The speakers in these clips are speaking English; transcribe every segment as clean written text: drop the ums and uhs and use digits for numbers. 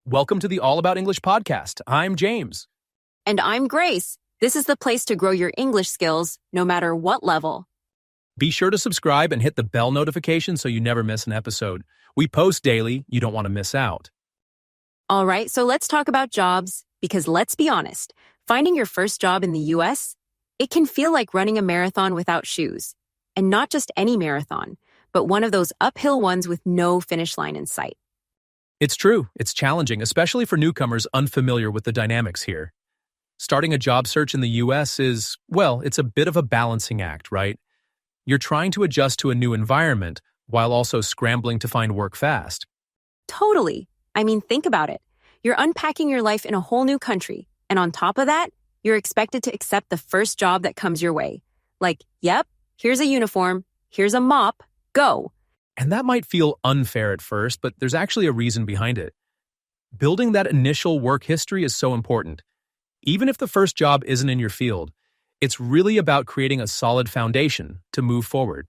Welcome to the All About English podcast. I'm James. And I'm Grace. This is the place to grow your English skills, no matter what level. Be sure to subscribe and hit the bell notification so you never miss an episode. We post daily. You don't want to miss out. All right, so let's talk about jobs, because let's be honest, finding your first job in the US, it can feel like running a marathon without shoes. And not just any marathon, but one of those uphill ones with no finish line in sight. It's true. It's challenging, especially for newcomers unfamiliar with the dynamics here. Starting a job search in the US is, well, it's a bit of a balancing act, right? You're trying to adjust to a new environment while also scrambling to find work fast. Totally. I mean, think about it. You're unpacking your life in a whole new country, and on top of that, you're expected to accept the first job that comes your way. Like, yep, here's a uniform, here's a mop, go. And that might feel unfair at first, but there's actually a reason behind it. Building that initial work history is so important. Even if the first job isn't in your field, it's really about creating a solid foundation to move forward.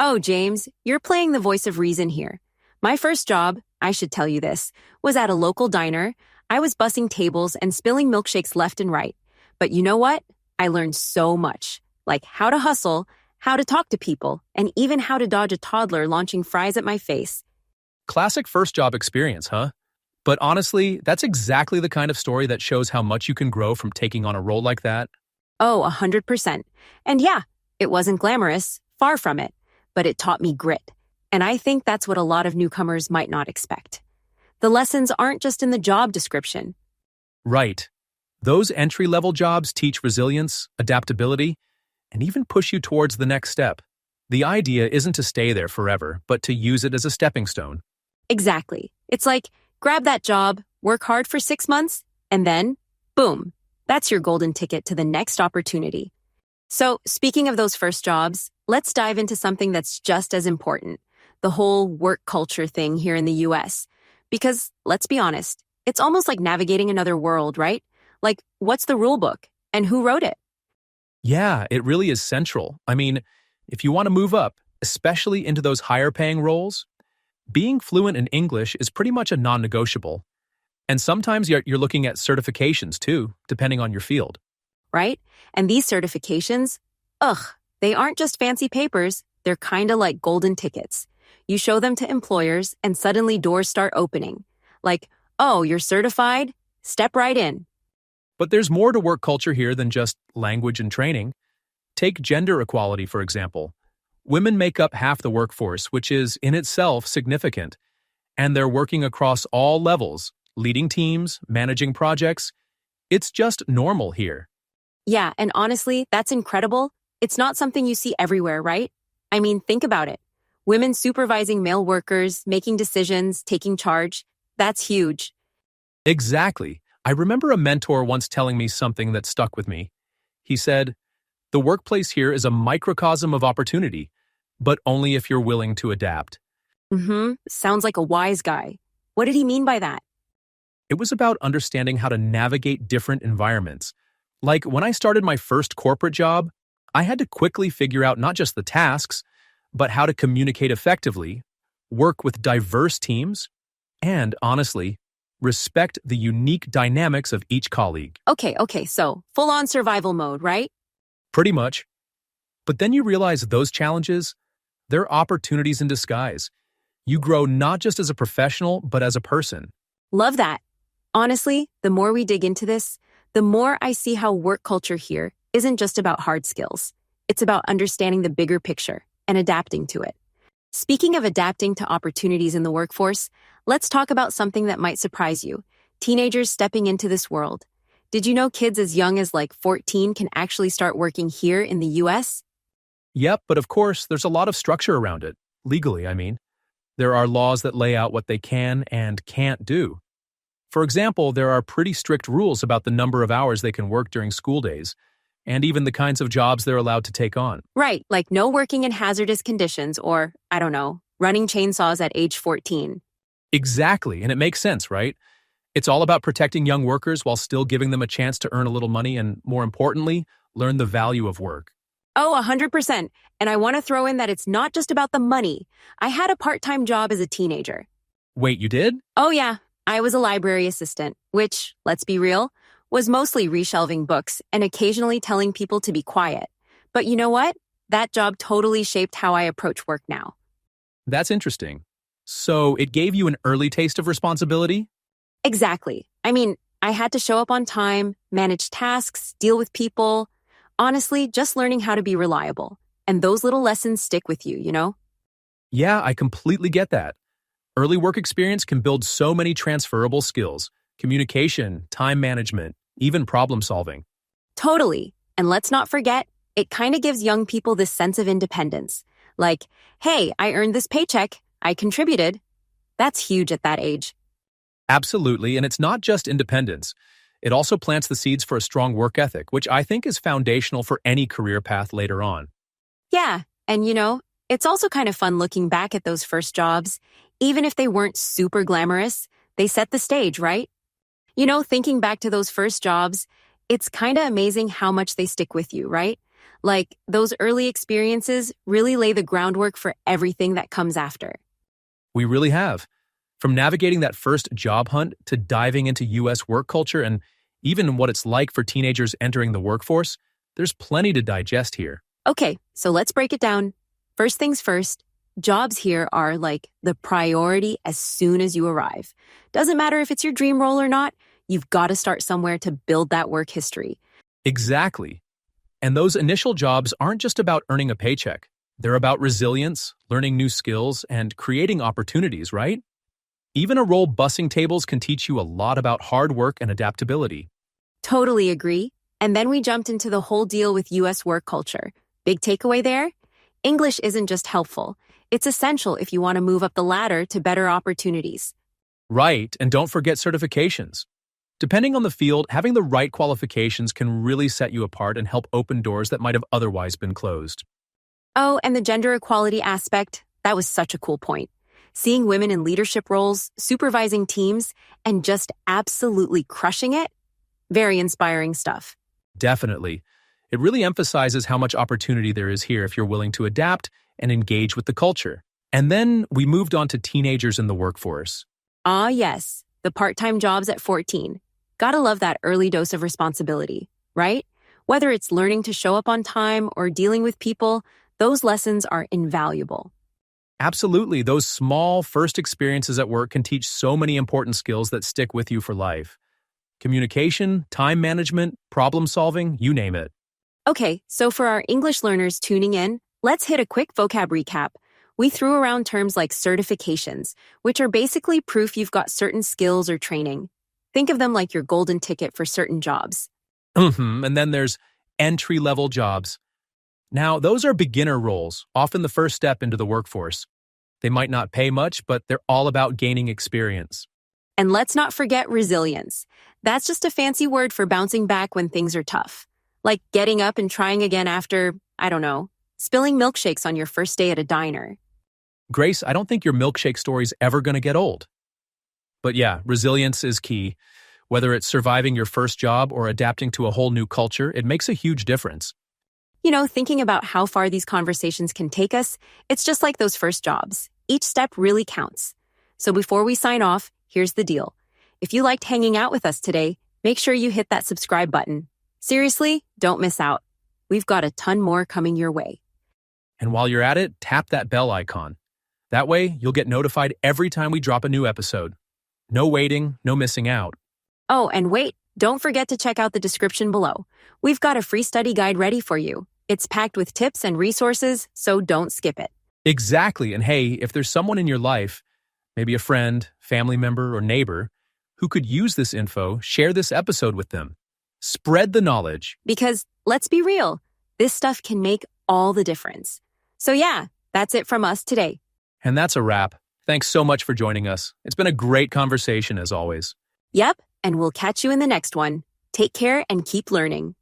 Oh, James, you're playing the voice of reason here. My first job, I should tell you this, was at a local diner. I was bussing tables and spilling milkshakes left and right. But you know what? I learned so much, like how to hustle, how to talk to people, and even how to dodge a toddler launching fries at my face. Classic first job experience, huh? But honestly, that's exactly the kind of story that shows how much you can grow from taking on a role like that. Oh, 100%. And yeah, it wasn't glamorous, far from it, but it taught me grit. And I think that's what a lot of newcomers might not expect. The lessons aren't just in the job description. Right. Those entry-level jobs teach resilience, adaptability, and even push you towards the next step. The idea isn't to stay there forever, but to use it as a stepping stone. Exactly. It's like, grab that job, work hard for 6 months, and then, boom, that's your golden ticket to the next opportunity. So, speaking of those first jobs, let's dive into something that's just as important, the whole work culture thing here in the US. Because, let's be honest, it's almost like navigating another world, right? Like, what's the rule book? And who wrote it? Yeah, it really is central. I mean, if you want to move up, especially into those higher-paying roles, being fluent in English is pretty much a non-negotiable. And sometimes you're looking at certifications too, depending on your field. Right? And these certifications, they aren't just fancy papers, they're kinda like golden tickets. You show them to employers and suddenly doors start opening. Like, oh, you're certified? Step right in. But there's more to work culture here than just language and training. Take gender equality, for example. Women make up half the workforce, which is in itself significant. And they're working across all levels, leading teams, managing projects. It's just normal here. Yeah, and honestly, that's incredible. It's not something you see everywhere, right? I mean, think about it. Women supervising male workers, making decisions, taking charge. That's huge. Exactly. I remember a mentor once telling me something that stuck with me. He said, "The workplace here is a microcosm of opportunity, but only if you're willing to adapt." Sounds like a wise guy. What did he mean by that? It was about understanding how to navigate different environments. Like when I started my first corporate job, I had to quickly figure out not just the tasks, but how to communicate effectively, work with diverse teams, and honestly, respect the unique dynamics of each colleague. Okay, so full-on survival mode, right? Pretty much. But then you realize those challenges, they're opportunities in disguise. You grow not just as a professional, but as a person. Love that. Honestly, the more we dig into this, the more I see how work culture here isn't just about hard skills. It's about understanding the bigger picture and adapting to it. Speaking of adapting to opportunities in the workforce, let's talk about something that might surprise you. Teenagers stepping into this world. Did you know kids as young as like 14 can actually start working here in the US? Yep, but of course, there's a lot of structure around it. Legally, I mean. There are laws that lay out what they can and can't do. For example, there are pretty strict rules about the number of hours they can work during school days, and even the kinds of jobs they're allowed to take on. Right, like no working in hazardous conditions or, I don't know, running chainsaws at age 14. Exactly, and it makes sense, right? It's all about protecting young workers while still giving them a chance to earn a little money and, more importantly, learn the value of work. Oh, 100%. And I want to throw in that it's not just about the money. I had a part-time job as a teenager. Wait, you did? Oh, yeah. I was a library assistant, which, let's be real, was mostly reshelving books and occasionally telling people to be quiet. But you know what? That job totally shaped how I approach work now. That's interesting. So it gave you an early taste of responsibility? Exactly. I mean, I had to show up on time, manage tasks, deal with people. Honestly, just learning how to be reliable. And those little lessons stick with you, you know? Yeah, I completely get that. Early work experience can build so many transferable skills: communication, time management, even problem solving. Totally. And let's not forget, it kind of gives young people this sense of independence. Like, hey, I earned this paycheck. I contributed. That's huge at that age. Absolutely, and it's not just independence. It also plants the seeds for a strong work ethic, which I think is foundational for any career path later on. Yeah. And it's also kind of fun looking back at those first jobs. Even if they weren't super glamorous, they set the stage, right? Thinking back to those first jobs, it's kind of amazing how much they stick with you, right? Like, those early experiences really lay the groundwork for everything that comes after. We really have. From navigating that first job hunt to diving into U.S. work culture and even what it's like for teenagers entering the workforce, there's plenty to digest here. Okay, so let's break it down. First things first, jobs here are like the priority as soon as you arrive. Doesn't matter if it's your dream role or not, you've got to start somewhere to build that work history. Exactly. And those initial jobs aren't just about earning a paycheck. They're about resilience, learning new skills, and creating opportunities, right? Even a role bussing tables can teach you a lot about hard work and adaptability. Totally agree. And then we jumped into the whole deal with U.S. work culture. Big takeaway there? English isn't just helpful. It's essential if you want to move up the ladder to better opportunities. Right, and don't forget certifications. Depending on the field, having the right qualifications can really set you apart and help open doors that might have otherwise been closed. Oh, and the gender equality aspect, that was such a cool point. Seeing women in leadership roles, supervising teams, and just absolutely crushing it, very inspiring stuff. Definitely. It really emphasizes how much opportunity there is here if you're willing to adapt and engage with the culture. And then we moved on to teenagers in the workforce. Ah, yes, the part-time jobs at 14. Gotta love that early dose of responsibility, right? Whether it's learning to show up on time or dealing with people, those lessons are invaluable. Absolutely. Those small first experiences at work can teach so many important skills that stick with you for life. Communication, time management, problem solving, you name it. Okay, so for our English learners tuning in, let's hit a quick vocab recap. We threw around terms like certifications, which are basically proof you've got certain skills or training. Think of them like your golden ticket for certain jobs. And then there's entry-level jobs. Now, those are beginner roles, often the first step into the workforce. They might not pay much, but they're all about gaining experience. And let's not forget resilience. That's just a fancy word for bouncing back when things are tough. Like getting up and trying again after, I don't know, spilling milkshakes on your first day at a diner. Grace, I don't think your milkshake story's ever going to get old. But yeah, resilience is key. Whether it's surviving your first job or adapting to a whole new culture, it makes a huge difference. Thinking about how far these conversations can take us, it's just like those first jobs. Each step really counts. So before we sign off, here's the deal. If you liked hanging out with us today, make sure you hit that subscribe button. Seriously, don't miss out. We've got a ton more coming your way. And while you're at it, tap that bell icon. That way, you'll get notified every time we drop a new episode. No waiting, no missing out. Oh, and wait, don't forget to check out the description below. We've got a free study guide ready for you. It's packed with tips and resources, so don't skip it. Exactly. And hey, if there's someone in your life, maybe a friend, family member, or neighbor, who could use this info, share this episode with them. Spread the knowledge. Because, let's be real, this stuff can make all the difference. So yeah, that's it from us today. And that's a wrap. Thanks so much for joining us. It's been a great conversation as always. Yep, and we'll catch you in the next one. Take care and keep learning.